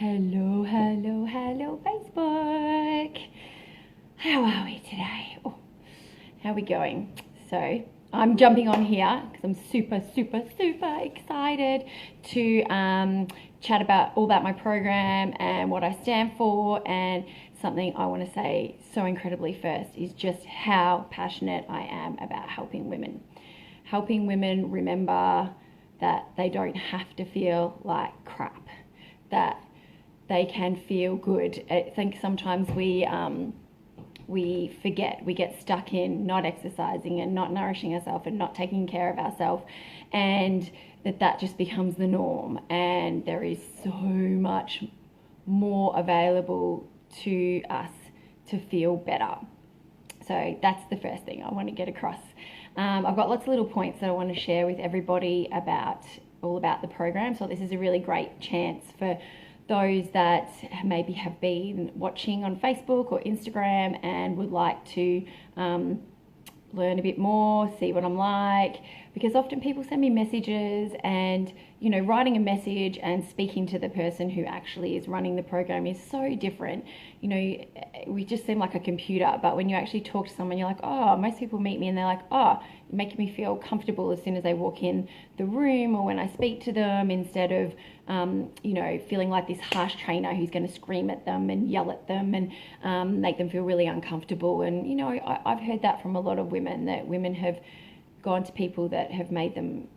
Hello, hello, hello, Facebook. How are we today? Oh, how are we going? So, I'm jumping on here because I'm super, super, super excited to chat about all about my program and what I stand for. And something I want to say so incredibly first is just how passionate I am about helping women. Helping women remember that they don't have to feel like crap, that they can feel good. I think sometimes we forget, we get stuck in not exercising and not nourishing ourselves and not taking care of ourselves, and that just becomes the norm. And there is so much more available to us to feel better. So that's the first thing I want to get across. I've got lots of little points that I want to share with everybody about the program. So this is a really great chance for those that maybe have been watching on Facebook or Instagram and would like to learn a bit more, see what I'm like, because often people send me messages, and writing a message and speaking to the person who actually is running the program is so different. We just seem like a computer, but when you actually talk to someone, you're like, oh, most people meet me and they're like, oh, you're making me feel comfortable as soon as they walk in the room or when I speak to them, instead of feeling like this harsh trainer who's going to scream at them and yell at them and make them feel really uncomfortable. And I've heard that from a lot of women, that women have gone to people that have made them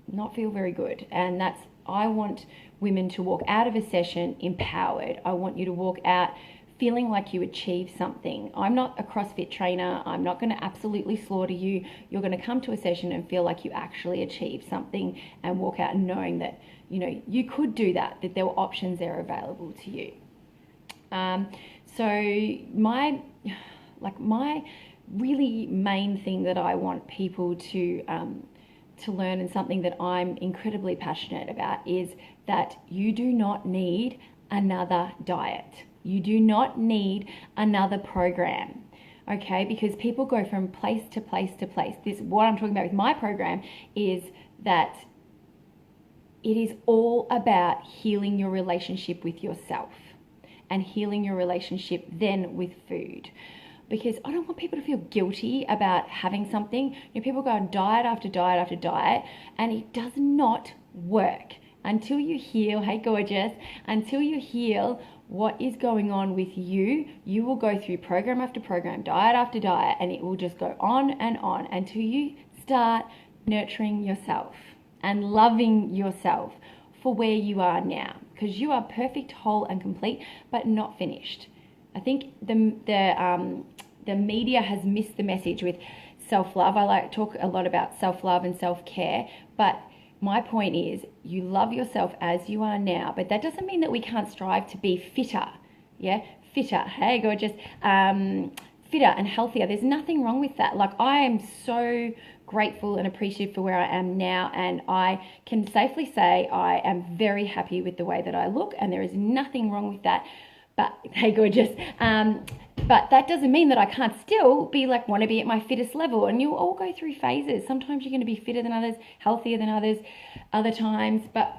not feel very good. And I want women to walk out of a session empowered. I want you to walk out feeling like you achieved something. I'm not a CrossFit trainer. I'm not going to absolutely slaughter you. You're going to come to a session and feel like you actually achieved something, and walk out knowing that you could do that there were options there available to you. So my really main thing that I want people to learn, and something that I'm incredibly passionate about, is that you do not need another diet. You do not need another program. Okay, because people go from place to place to place. What I'm talking about with my program is that it is all about healing your relationship with yourself and healing your relationship then with food. Because I don't want people to feel guilty about having something. People go on diet after diet after diet, and it does not work until you heal. Hey, gorgeous. Until you heal what is going on with you, you will go through program after program, diet after diet, and it will just go on and on until you start nurturing yourself and loving yourself for where you are now, because you are perfect, whole, and complete, but not finished. I think the media has missed the message with self-love. I like to talk a lot about self-love and self-care, but my point is, you love yourself as you are now, but that doesn't mean that we can't strive to be fitter. Yeah, fitter. Hey, gorgeous. Fitter and healthier. There's nothing wrong with that. Like, I am so grateful and appreciative for where I am now, and I can safely say I am very happy with the way that I look, and there is nothing wrong with that. But hey, gorgeous. But that doesn't mean that I can't still want to be at my fittest level. And you'll all go through phases. Sometimes you're going to be fitter than others, healthier than others, other times. But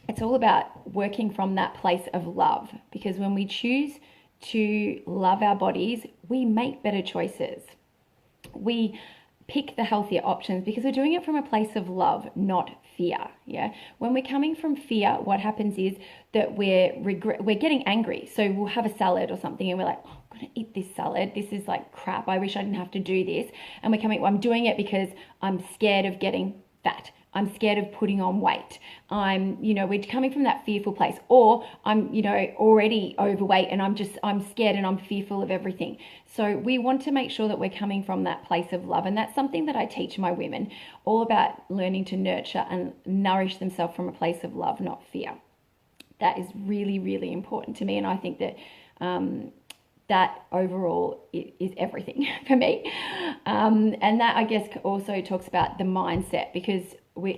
it's all about working from that place of love. Because when we choose to love our bodies, we make better choices. We pick the healthier options because we're doing it from a place of love, not fear. Yeah. When we're coming from fear, what happens is that we're getting angry. So we'll have a salad or something, and we're like, oh, I'm going to eat this salad. This is like crap. I wish I didn't have to do this. And I'm doing it because I'm scared of getting fat. I'm scared of putting on weight. We're coming from that fearful place, or I'm, already overweight and I'm scared and I'm fearful of everything. So we want to make sure that we're coming from that place of love. And that's something that I teach my women, all about learning to nurture and nourish themselves from a place of love, not fear. That is really, really important to me. And I think that, that overall is everything for me. And that, I guess, also talks about the mindset, because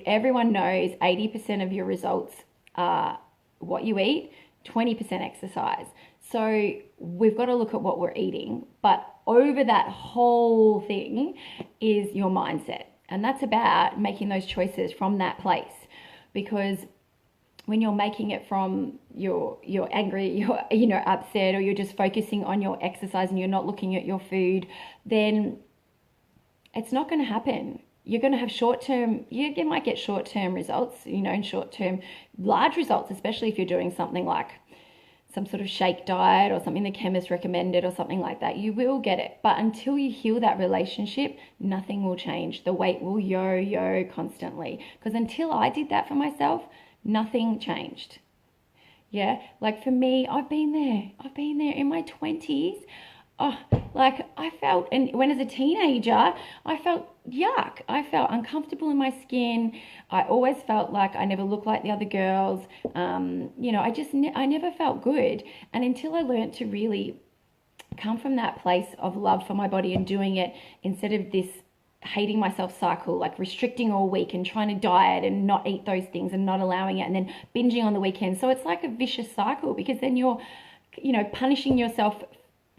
everyone knows 80% of your results are what you eat, 20% exercise. So we've got to look at what we're eating, but over that whole thing is your mindset. And that's about making those choices from that place, because when you're making it from you're angry, you're upset, or you're just focusing on your exercise and you're not looking at your food, then it's not going to happen. You're going to have you might get short-term results, and short-term large results, especially if you're doing something like some sort of shake diet or something the chemist recommended or something like that. You will get it. But until you heal that relationship, nothing will change. The weight will yo-yo constantly. Because until I did that for myself, nothing changed. Yeah, like for me, I've been there in my 20s. Oh, like I felt, and when as a teenager, I felt yuck. I felt uncomfortable in my skin. I always felt like I never looked like the other girls. I never felt good. And until I learned to really come from that place of love for my body and doing it instead of this hating myself cycle, like restricting all week and trying to diet and not eat those things and not allowing it and then binging on the weekend. So it's like a vicious cycle, because then you're, punishing yourself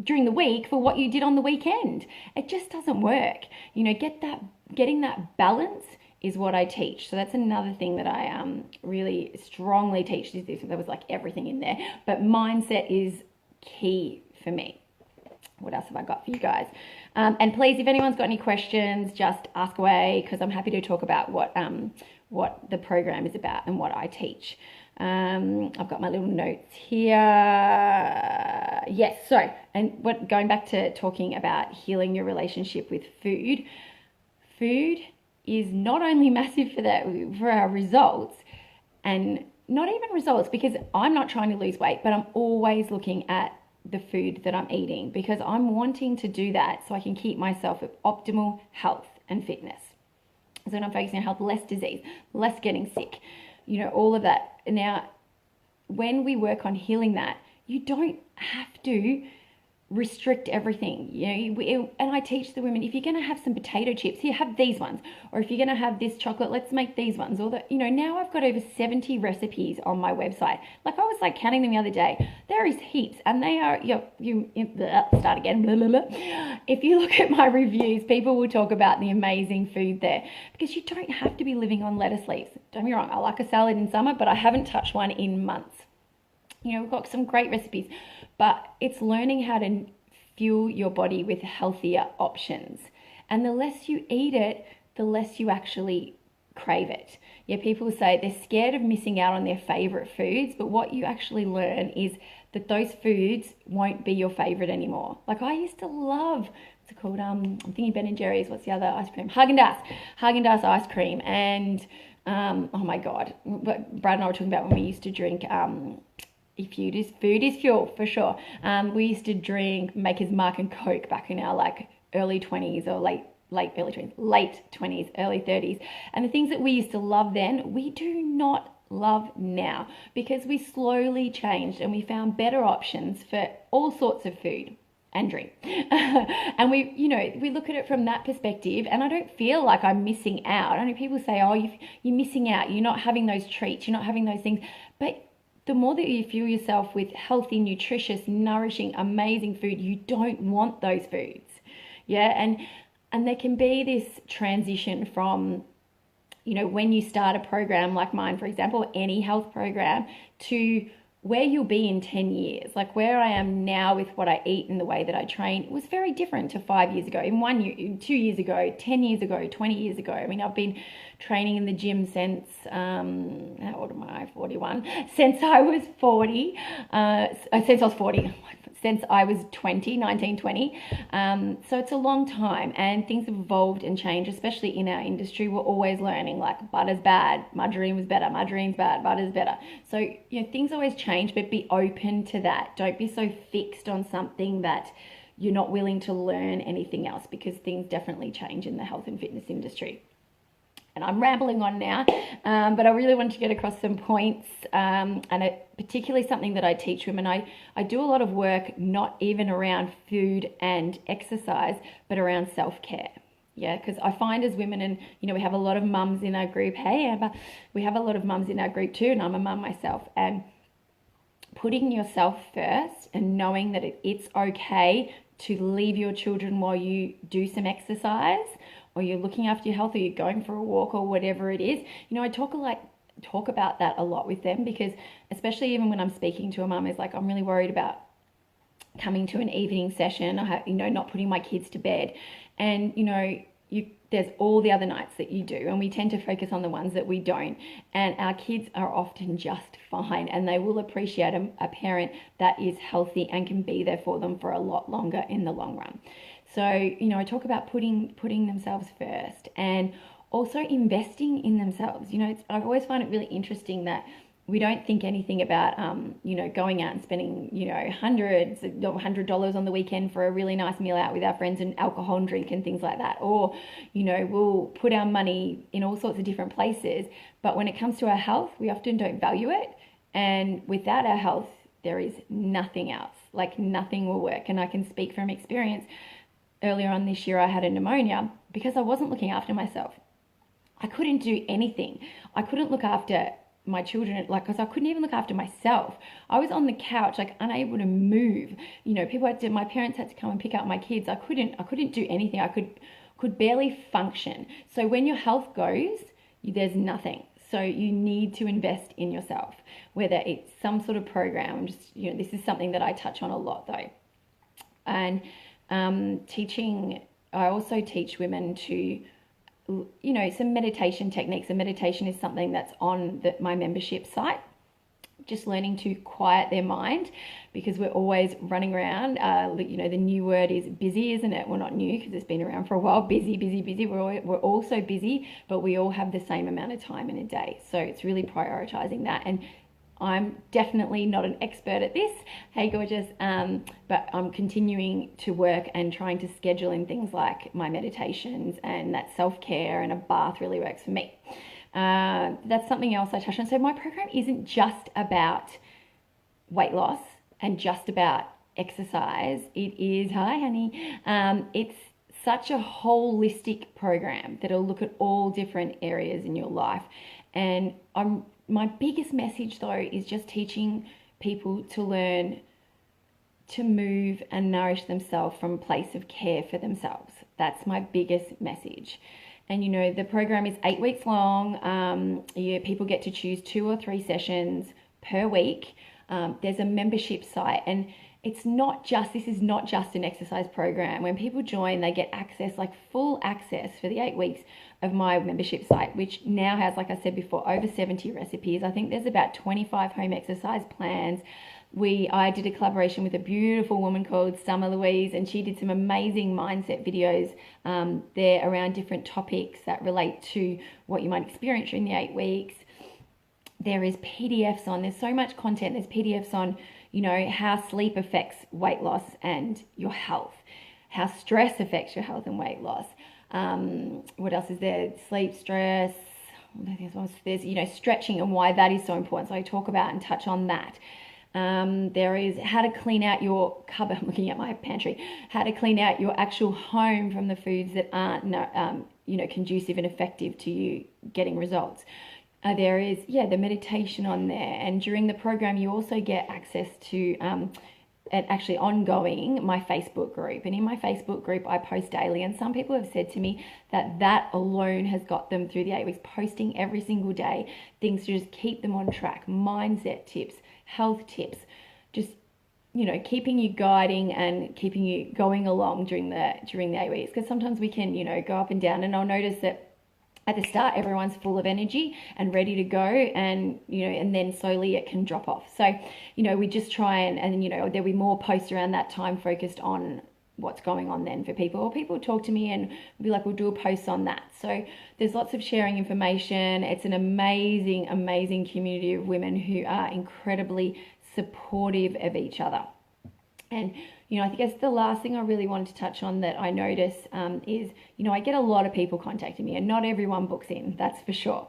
during the week for what you did on the weekend. It just doesn't work. Getting that balance is what I teach. So that's another thing that I really strongly teach. There was like everything in there, but mindset is key for me. What else have I got for you guys? And please, if anyone's got any questions, just ask away, because I'm happy to talk about what the program is about and what I teach. I've got my little notes here. Yes, so, going back to talking about healing your relationship with food. Food is not only massive for our results, and not even results, because I'm not trying to lose weight, but I'm always looking at the food that I'm eating, because I'm wanting to do that so I can keep myself at optimal health and fitness. So when I'm focusing on health, less disease, less getting sick, all of that. Now, when we work on healing that, you don't have to restrict everything. And I teach the women, if you're going to have some potato chips, here, have these ones. Or if you're going to have this chocolate, let's make these ones. Or now I've got over 70 recipes on my website. Like I was counting them the other day. There is heaps, and they are, start again. Blah, blah, blah. If you look at my reviews, people will talk about the amazing food there, because you don't have to be living on lettuce leaves. Don't get me wrong, I like a salad in summer, but I haven't touched one in months. We've got some great recipes, but it's learning how to fuel your body with healthier options. And the less you eat it, the less you actually crave it. Yeah, people say they're scared of missing out on their favorite foods, but what you actually learn is that those foods won't be your favorite anymore. Like I used to love, what's it called? I'm thinking Ben & Jerry's. What's the other ice cream? Haagen-Dazs ice cream. And oh my God, what Brad and I were talking about when we used to drink food is fuel, for sure. We used to drink Maker's Mark and Coke back in our early 20s or late 20s, early 30s. And the things that we used to love then, we do not love now, because we slowly changed and we found better options for all sorts of food and drink. And we look at it from that perspective, and I don't feel like I'm missing out. I know people say, oh, you're missing out, you're not having those treats, you're not having those things. But the more that you fuel yourself with healthy, nutritious, nourishing, amazing food, you don't want those foods. Yeah, and there can be this transition from, when you start a program like mine, for example, any health program, to where you'll be in 10 years. Like where I am now with what I eat and the way that I train was very different to 5 years ago, in 1 year, 2 years ago, 10 years ago, 20 years ago. I mean, I've been training in the gym since, how old am I? 41. Since I was 40, since I was 20, 19, 20. So it's a long time, and things have evolved and changed, especially in our industry. We're always learning, like butter's bad, margarine was better, margarine's bad, butter's better. So, things always change, but be open to that. Don't be so fixed on something that you're not willing to learn anything else, because things definitely change in the health and fitness industry. And I'm rambling on now, but I really wanted to get across some points, and particularly something that I teach women. I do a lot of work not even around food and exercise, but around self-care. Yeah, because I find as women, and we have a lot of mums in our group. Hey, Amber, we have a lot of mums in our group too, and I'm a mum myself. And putting yourself first and knowing that it's okay to leave your children while you do some exercise, or you're looking after your health, or you're going for a walk, or whatever it is. I talk talk about that a lot with them, because especially even when I'm speaking to a mum, is like, I'm really worried about coming to an evening session, I have, not putting my kids to bed, and there's all the other nights that you do, and we tend to focus on the ones that we don't, and our kids are often just fine, and they will appreciate a parent that is healthy and can be there for them for a lot longer in the long run. So I talk about putting themselves first, and also investing in themselves. I always find it really interesting that we don't think anything about, going out and spending, $100 on the weekend for a really nice meal out with our friends and alcohol and drink and things like that. Or, we'll put our money in all sorts of different places. But when it comes to our health, we often don't value it. And without our health, there is nothing else. Like, nothing will work. And I can speak from experience. Earlier on this year, I had a pneumonia because I wasn't looking after myself. I couldn't do anything. I couldn't look after my children, because I couldn't even look after myself. I was on the couch, unable to move. My parents had to come and pick up my kids. I couldn't do anything. I could barely function. So when your health goes, there's nothing. So you need to invest in yourself, whether it's some sort of program. This is something that I touch on a lot though. And I also teach women to, some meditation techniques. And meditation is something that's on my membership site. Just learning to quiet their mind, because we're always running around. The new word is busy, isn't it? Well, not new, because it's been around for a while. Busy, busy, busy. We're all so busy, but we all have the same amount of time in a day. So it's really prioritizing that. And I'm definitely not an expert at this. Hey, gorgeous. But I'm continuing to work and trying to schedule in things like my meditations, and that self-care, and a bath really works for me. That's something else I touched on. So my program isn't just about weight loss and just about exercise. It is, hi honey, it's such a holistic program that'll look at all different areas in your life. And my biggest message though is just teaching people to learn to move and nourish themselves from a place of care for themselves. That's my biggest message. And the program is 8 weeks long. People get to choose 2 or 3 sessions per week. There's a membership site, and this is not just an exercise program. When people join, they get access, like full access for the 8 weeks of my membership site, which now has, like I said before, over 70 recipes. I think there's about 25 home exercise plans. I did a collaboration with a beautiful woman called Summer Louise, and she did some amazing mindset videos there around different topics that relate to what you might experience during the 8 weeks. There is PDFs on, there's so much content. There's PDFs on, how sleep affects weight loss and your health, how stress affects your health and weight loss. What else is there? Sleep, stress. There's, stretching and why that is so important. So I talk about and touch on that. There is how to clean out your cupboard. I'm looking at my pantry. How to clean out your actual home from the foods that aren't, conducive and effective to you getting results. There is, the meditation on there. And during the program, you also get access to, actually ongoing, my Facebook group. And in my Facebook group, I post daily. And some people have said to me that alone has got them through the 8 weeks, posting every single day, things to just keep them on track, mindset tips, health tips, just keeping you guiding and keeping you going along during the 8 weeks. Because sometimes we can go up and down, and I'll notice that at the start everyone's full of energy and ready to go, and and then slowly it can drop off. So we just try and there'll be more posts around that time focused on what's going on then for people, or people talk to me and be like, we'll do a post on that. So there's lots of sharing information. It's an amazing community of women who are incredibly supportive of each other. And I think that's the last thing I really wanted to touch on that I notice is I get a lot of people contacting me, and not everyone books in, that's for sure.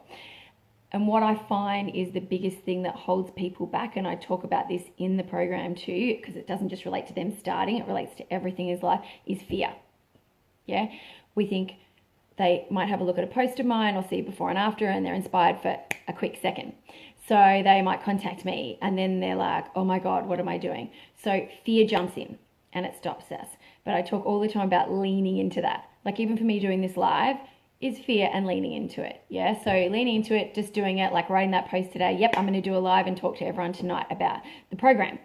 And what I find is the biggest thing that holds people back, and I talk about this in the program too, because it doesn't just relate to them starting, it relates to everything in life, is fear. Yeah, we think they might have a look at a post of mine or see before and after, and they're inspired for a quick second. So they might contact me, and then they're like, oh my God, what am I doing? So fear jumps in and it stops us. But I talk all the time about leaning into that. Like, even for me doing this live, is fear and leaning into it. Yeah. So leaning into it, just doing it, like writing that post today. Yep, I'm going to do a live and talk to everyone tonight about the program.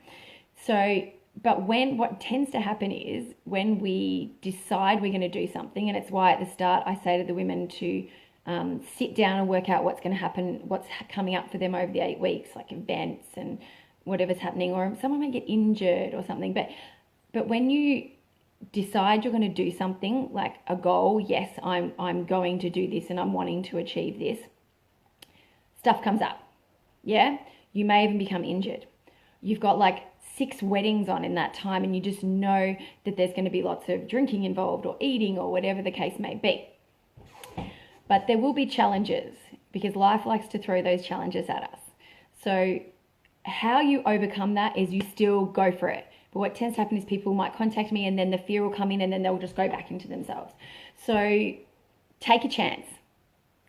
So, but what tends to happen is when we decide we're going to do something, and it's why at the start I say to the women to sit down and work out what's going to happen, what's coming up for them over the 8 weeks, like events and whatever's happening, or someone may get injured or something. But when you decide you're going to do something, like a goal, yes, I'm going to do this and I'm wanting to achieve this, stuff comes up. Yeah, you may even become injured. You've got like 6 weddings on in that time, and you just know that there's going to be lots of drinking involved or eating or whatever the case may be. But there will be challenges, because life likes to throw those challenges at us. So how you overcome that is you still go for it. But what tends to happen is people might contact me and then the fear will come in and then they'll just go back into themselves. So take a chance.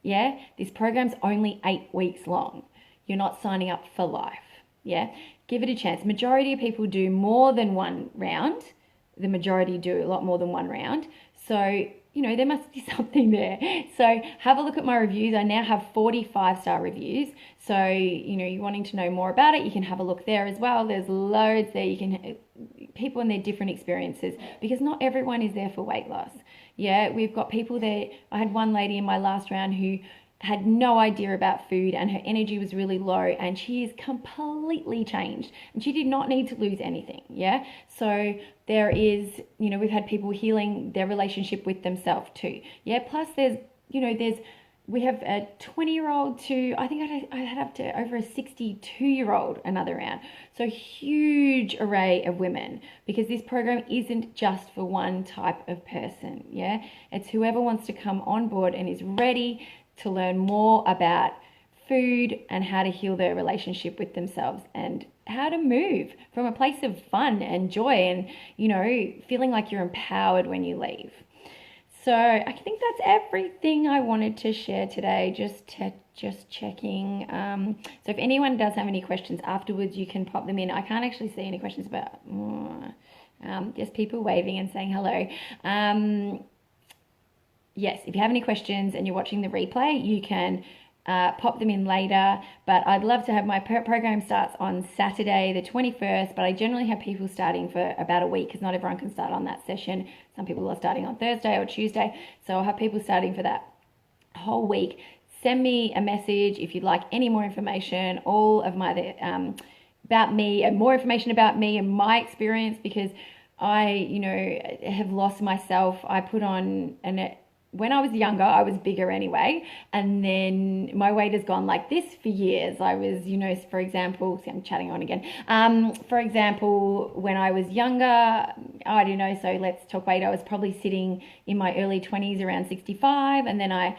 Yeah, this program's only 8 weeks long. You're not signing up for life. Yeah, give it a chance. Majority of people do more than one round. The majority do a lot more than one round. So, you know, there must be something there. So have a look at my reviews. I now have 45-star reviews. So, you know, you're wanting to know more about it, you can have a look there as well. There's loads there. You can, people and their different experiences, because not everyone is there for weight loss. Yeah, we've got people there. I had one lady in my last round who had no idea about food and her energy was really low, and she is completely changed and she did not need to lose anything. Yeah, so there is, you know, we've had people healing their relationship with themselves too. Yeah, plus there's, you know, we have a 20-year-old to, I think I had up to over a 62-year-old another round. So huge array of women, because this program isn't just for one type of person. Yeah, it's whoever wants to come on board and is ready to learn more about food and how to heal their relationship with themselves, and how to move from a place of fun and joy and, you know, feeling like you're empowered when you leave. So I think that's everything I wanted to share today. Just checking. So if anyone does have any questions afterwards, you can pop them in. I can't actually see any questions about just people waving and saying hello. Yes, if you have any questions and you're watching the replay, you can pop them in later. But I'd love to have my program starts on Saturday the 21st, but I generally have people starting for about a week, because not everyone can start on that session. Some people are starting on Thursday or Tuesday, so I'll have people starting for that whole week. Send me a message if you'd like any more information, all of my about me, and more information about me and my experience, because I, you know, have lost myself. I put on when I was younger, I was bigger anyway, and then my weight has gone like this for years. I was, you know, for example, see, I'm chatting on again. For example, when I was younger, I don't know, so let's talk weight. I was probably sitting in my early 20s around 65, and then I,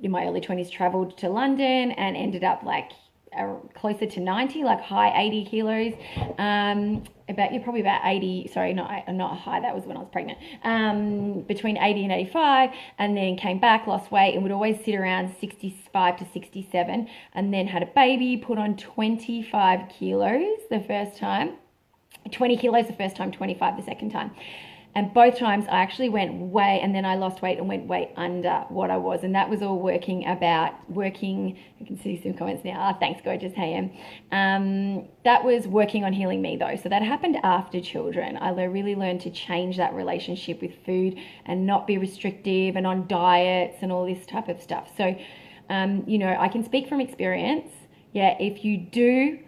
in my early 20s, traveled to London and ended up like closer to 90, like high 80 kilos. Probably about 80, sorry, not high, that was when I was pregnant, between 80 and 85, and then came back, lost weight, and would always sit around 65 to 67, and then had a baby, put on 25 kilos the first time, 20 kilos the first time, 25 the second time. And both times I actually went way, and then I lost weight and went way under what I was. And that was all I can see some comments now. Thanks, gorgeous, hey, that was working on healing me though. So that happened after children. I really learned to change that relationship with food and not be restrictive and on diets and all this type of stuff. So, you know, I can speak from experience. Yeah, if you do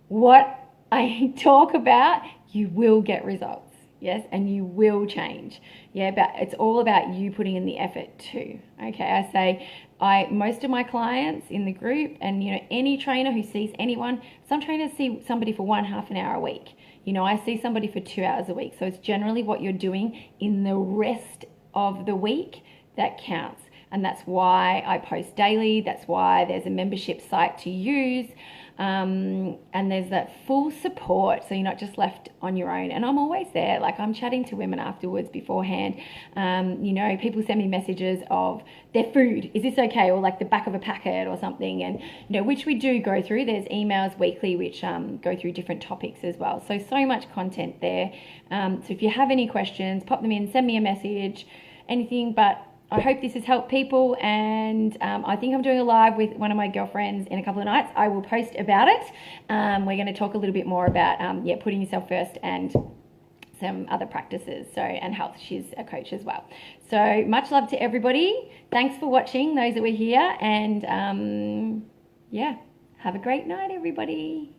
what I talk about, you will get results. Yes, and you will change. Yeah, but it's all about you putting in the effort too. Okay, I say most of my clients in the group, and you know, any trainer who sees anyone, some trainers see somebody for half an hour a week. You know, I see somebody for 2 hours a week. So it's generally what you're doing in the rest of the week that counts. And that's why I post daily. That's why there's a membership site to use. And there's that full support, so you're not just left on your own. And I'm always there. Like, I'm chatting to women afterwards, beforehand. You know, people send me messages of their food. Is this okay? Or like the back of a packet or something. And, you know, which we do go through. There's emails weekly which go through different topics as well. So much content there. So if you have any questions, pop them in, send me a message, anything. But I hope this has helped people, and I think I'm doing a live with one of my girlfriends in a couple of nights. I will post about it. We're going to talk a little bit more about putting yourself first and some other practices, so, and health. She's a coach as well. So much love to everybody. Thanks for watching, those that were here, and have a great night, everybody.